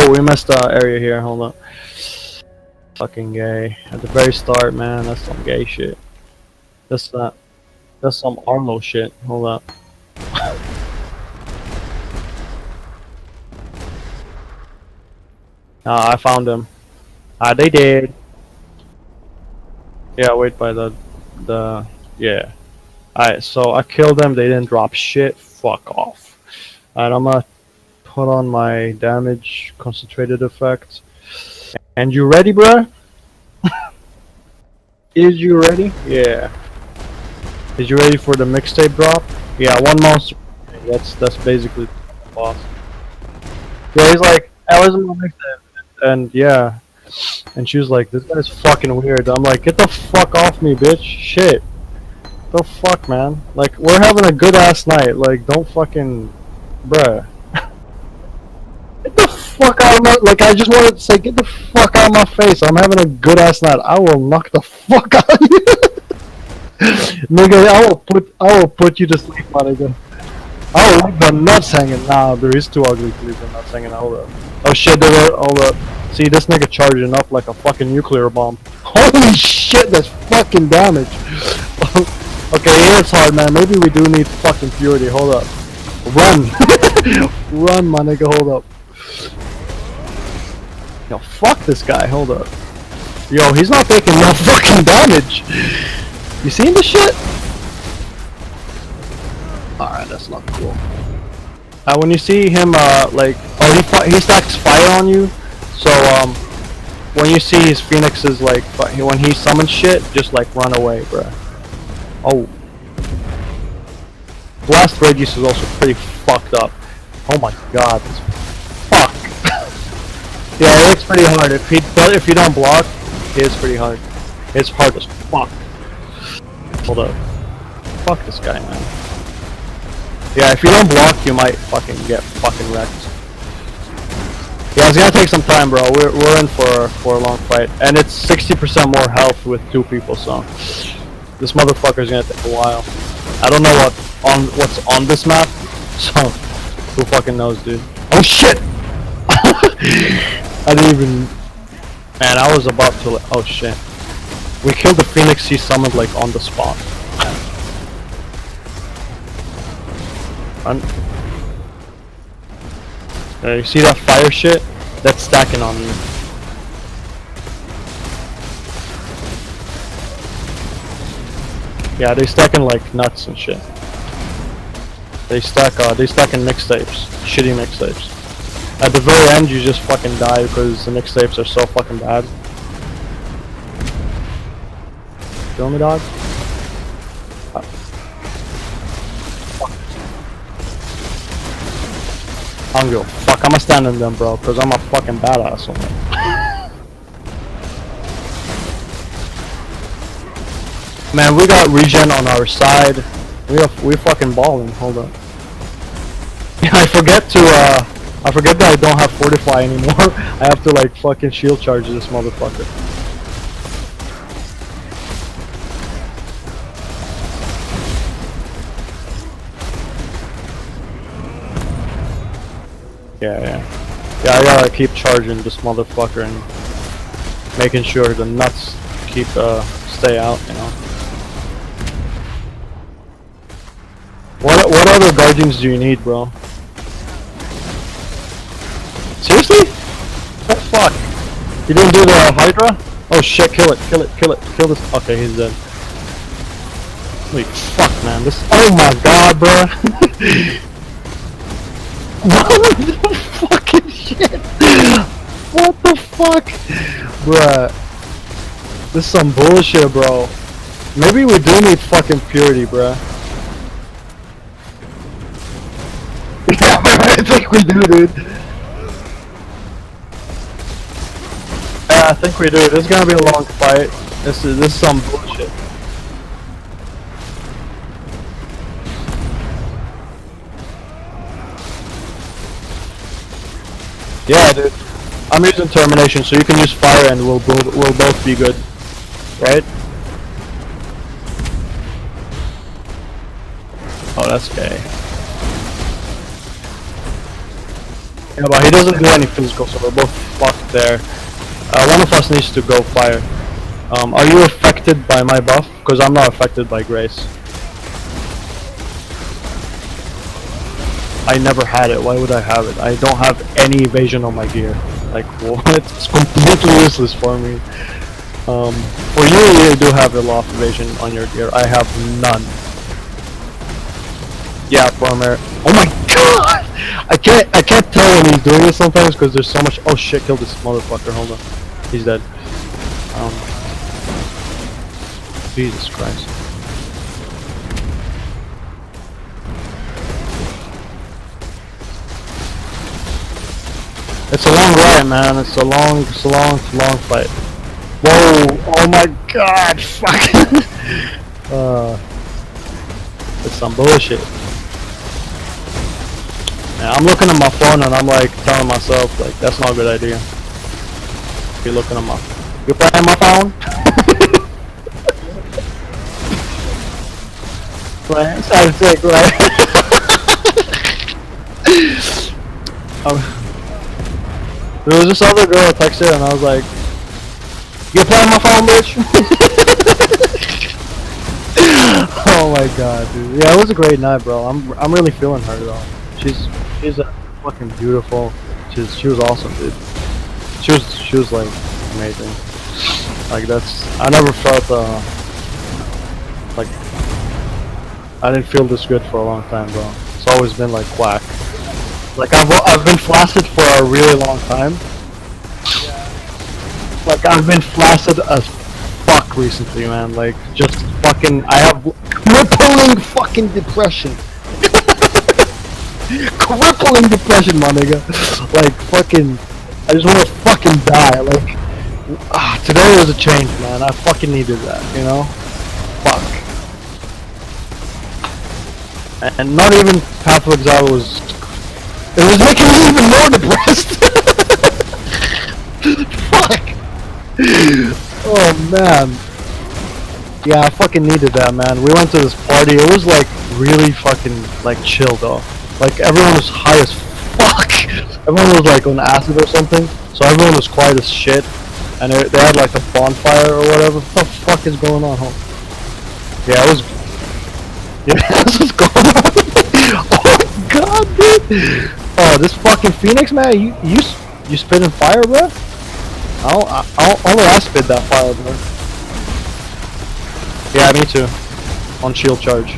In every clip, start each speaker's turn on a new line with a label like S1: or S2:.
S1: Oh, we missed the area here. Hold on. Fucking gay. At the very start, man. That's some gay shit. That's not. That's some Arlo shit. Hold up. I found him. They did. Yeah, wait by the yeah. Alright, so I killed them. They didn't drop shit. Fuck off. Alright, I'm gonna put on my damage concentrated effect. And you ready, bruh? Is you ready? Yeah. Is you ready for the mixtape drop? Yeah, one monster. That's basically the boss. Yeah, he's like, I was in my mixtape, and yeah, and she was like, this guy's fucking weird. I'm like, get the fuck off me, bitch. Shit. The fuck, man. Like, we're having a good ass night. Like, don't fucking, bruh. Get the fuck out of my, like, I just wanted to say, get the fuck out of my face. I'm having a good ass night. I will knock the fuck out of you. Nigga, I will put you to sleep, my nigga. I will leave the nuts hanging. Nah, there is too ugly to leave the nuts hanging. Hold up. Oh shit, hold up. See, this nigga charging up like a fucking nuclear bomb. Holy shit, that's fucking damage. Okay, it hits hard, man. Maybe we do need fucking purity. Hold up. Run. Run, my nigga, hold up. Yo, fuck this guy, hold up. Yo, he's not taking no fucking damage. You seen this shit? Alright, that's not cool. When you see him, like, oh, he stacks fire on you, so, when you see his phoenixes, like, when he summons shit, just, like, run away, bruh. Oh. Blast Verathius is also pretty fucked up. Oh my god, this fuck. Yeah, it's pretty hard. If you don't block, it is pretty hard. It's hard as fuck. Hold up. Fuck this guy, man. Yeah, if you don't block, you might fucking get fucking wrecked. Yeah, it's gonna take some time, bro. We're in for a long fight, and it's 60% more health with 2 people, so this motherfucker's gonna take a while. I don't know what's on this map, so who fucking knows, dude? Oh shit! I didn't even. Man, I was about to. Oh shit! We killed the phoenix he summoned like on the spot. Run. You see that fire shit? That's stacking on me. Yeah, they stacking like nuts and shit. They stack in mixtapes. Shitty mixtapes. At the very end you just fucking die because the mixtapes are so fucking bad. Feel me, dog? I don't give a fuck, I'ma stand in them, bro, cause I'm a fucking badass on them. Man, we got regen on our side. We fucking balling. Hold up. Yeah, I forget that I don't have fortify anymore. I have to like fucking shield charge this motherfucker. Yeah, I gotta keep charging this motherfucker and making sure the nuts keep stay out, you know. What other guardians do you need, bro? Seriously? What the fuck? You didn't do the Hydra? Oh shit, kill it, kill this. Okay, he's dead. Wait, fuck, man, this. Oh my god, bro. What the fucking shit? What the fuck? Bruh. This is some bullshit, bro. Maybe we do need fucking purity, bruh. Yeah, I think we do, dude. Yeah, I think we do. This is gonna be a long fight. This is some bullshit. Yeah, dude. I'm using termination, so you can use fire, and we'll both be good, right? Oh, that's gay. Yeah, but he doesn't do any physical, so we're both fucked there. One of us needs to go fire. Are you affected by my buff? Because I'm not affected by Grace. I never had it. Why would I have it? I don't have any evasion on my gear. Like, what? It's completely useless for me. For you do have a lot of evasion on your gear. I have none. Yeah, farmer. Oh my god! I can't tell when he's doing it sometimes because there's so much. Oh shit! Kill this motherfucker. Hold on. He's dead. Jesus Christ. It's a long ride, man. It's a long fight. Whoa! Oh my god! Fuck! It's some bullshit. Yeah, I'm looking at my phone and I'm like telling myself like that's not a good idea. You're looking at my. You're playing my phone? Right? Sounds sick, right? There was this other girl I texted and I was like, "You playing my phone, bitch?" Oh my god, dude. Yeah, it was a great night, bro. I'm really feeling her though. She's fucking beautiful. She was awesome, dude. She was like amazing. Like I never felt like I didn't feel this good for a long time, bro. It's always been like whack. Like I've been flaccid for a really long time. Like I've been flaccid as fuck recently, man. Like just fucking I have crippling fucking depression. Crippling depression, my nigga. Like fucking I just wanna fucking die. Like today was a change, man. I fucking needed that, you know? Fuck. And not even half of Exile was... It was making me even more depressed! Fuck! Oh man. Yeah, I fucking needed that, man. We went to this party. It was like really fucking like chill though. Like everyone was high as fuck! Everyone was like on acid or something. So everyone was quiet as shit. And they had like a bonfire or whatever. What the fuck is going on, huh? Yeah, it was... Yeah, this is going on. Oh my god, dude! Oh, this fucking Phoenix, man, you spitting fire, bro? Only I spit that fire, bro. Yeah, me too. On shield charge.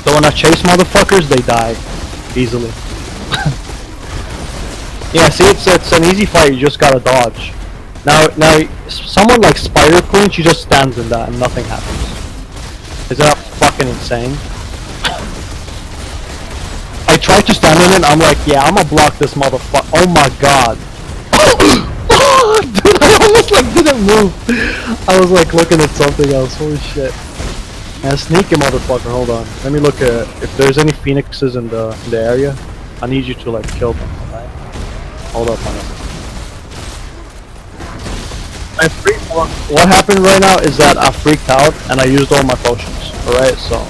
S1: So when I chase motherfuckers, they die easily. Yeah, see, it's an easy fight. You just gotta dodge. Now, someone like Spider Queen, she just stands in that and nothing happens. Is that fucking insane? I tried to stand in it and I'm like, yeah, I'm gonna block this motherfucker. Oh my god. Oh, dude, I almost like didn't move. I was like looking at something else. Holy shit. Man, sneaky motherfucker. Hold on. Let me look at if there's any phoenixes in the area. I need you to like kill them. Alright? Hold up on it. What happened right now is that I freaked out and I used all my potions. Alright, so.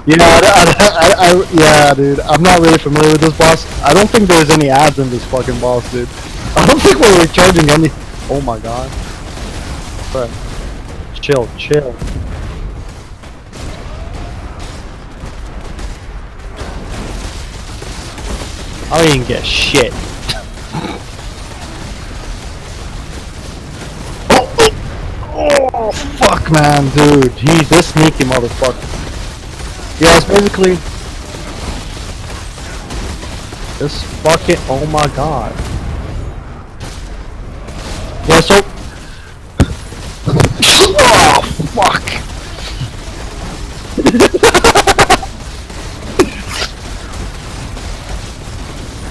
S1: Yeah, dude. I'm not really familiar with this boss. I don't think there's any ads in this fucking boss, dude. I don't think we're recharging any. Oh my god. Right. Chill. I don't even get shit. Oh, fuck, man, dude. He's this sneaky motherfucker. Yeah, it's basically this fucking. Oh my god. Yeah, so. Oh, fuck.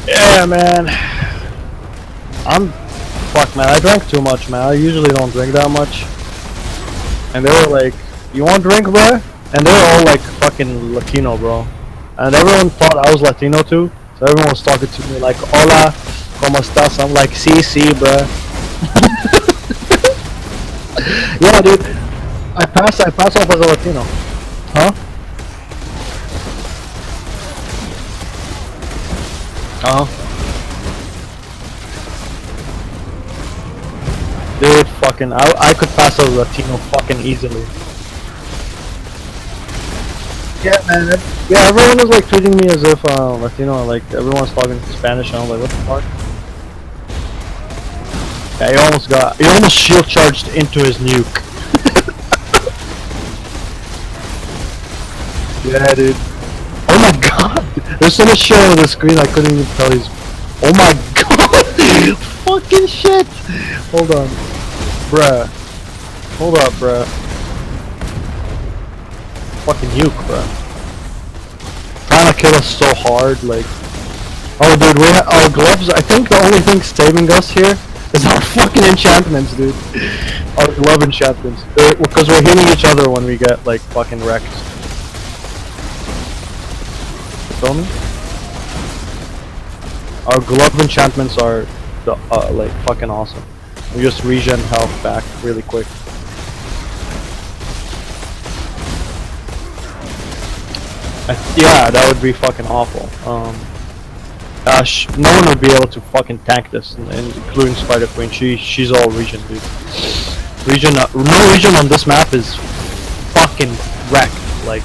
S1: Yeah, man. Fuck, man. I drank too much, man. I usually don't drink that much. And they were like, "You want to drink, bro?" And they were all like fucking Latino, bro. And everyone thought I was Latino too. So everyone was talking to me like, "Hola, ¿cómo estás?" I'm like, "Sí, sí, bro." Yeah, dude. I pass off as a Latino. Huh? Uh-huh. Dude, fucking, I could pass as a Latino fucking easily. Yeah, man. Yeah, everyone was like treating me as if Latino, like everyone's talking Spanish, and I'm like, what the fuck? Yeah, he almost shield charged into his nuke. Yeah, dude. Oh my god! There's so much shit on the screen I couldn't even tell he's... Oh my god! Fucking shit! Hold on. Bruh. Hold up, bruh. Fucking nuke, bruh. Trying to kill us so hard, like... Oh dude, our gloves, I think the only thing saving us here is our fucking enchantments, dude. Our glove enchantments. Because we're hitting each other when we get, like, fucking wrecked. Feel me? Our glove enchantments are like fucking awesome. We just regen health back really quick. Yeah, that would be fucking awful. No one would be able to fucking tank this, including Spider Queen. She's all regen, dude. No regen on this map is fucking wrecked. Like,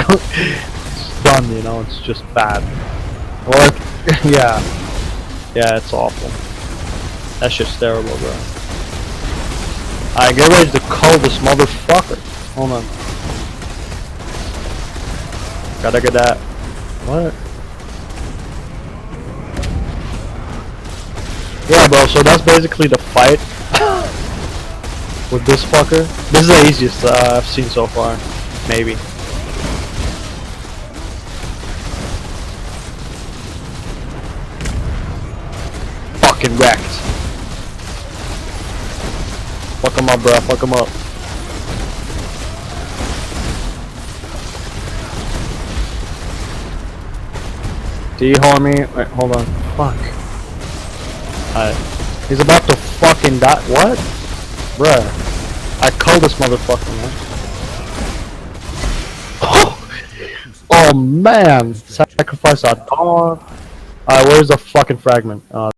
S1: it's done, you know. It's just bad. Well, like, yeah, it's awful. That shit's terrible, bro. Alright, get ready to call this motherfucker. Hold on. Gotta get that. What? Yeah, bro, so that's basically the fight with this fucker. This is the easiest I've seen so far. Maybe. Fucking wrecked. Fuck him up, bro. Fuck him up. D-harm me. Wait, hold on. Fuck. Alright. He's about to fucking die. What? Bruh. I called this motherfucker, man. Oh man! Sacrifice our dog. Alright, where's the fucking fragment?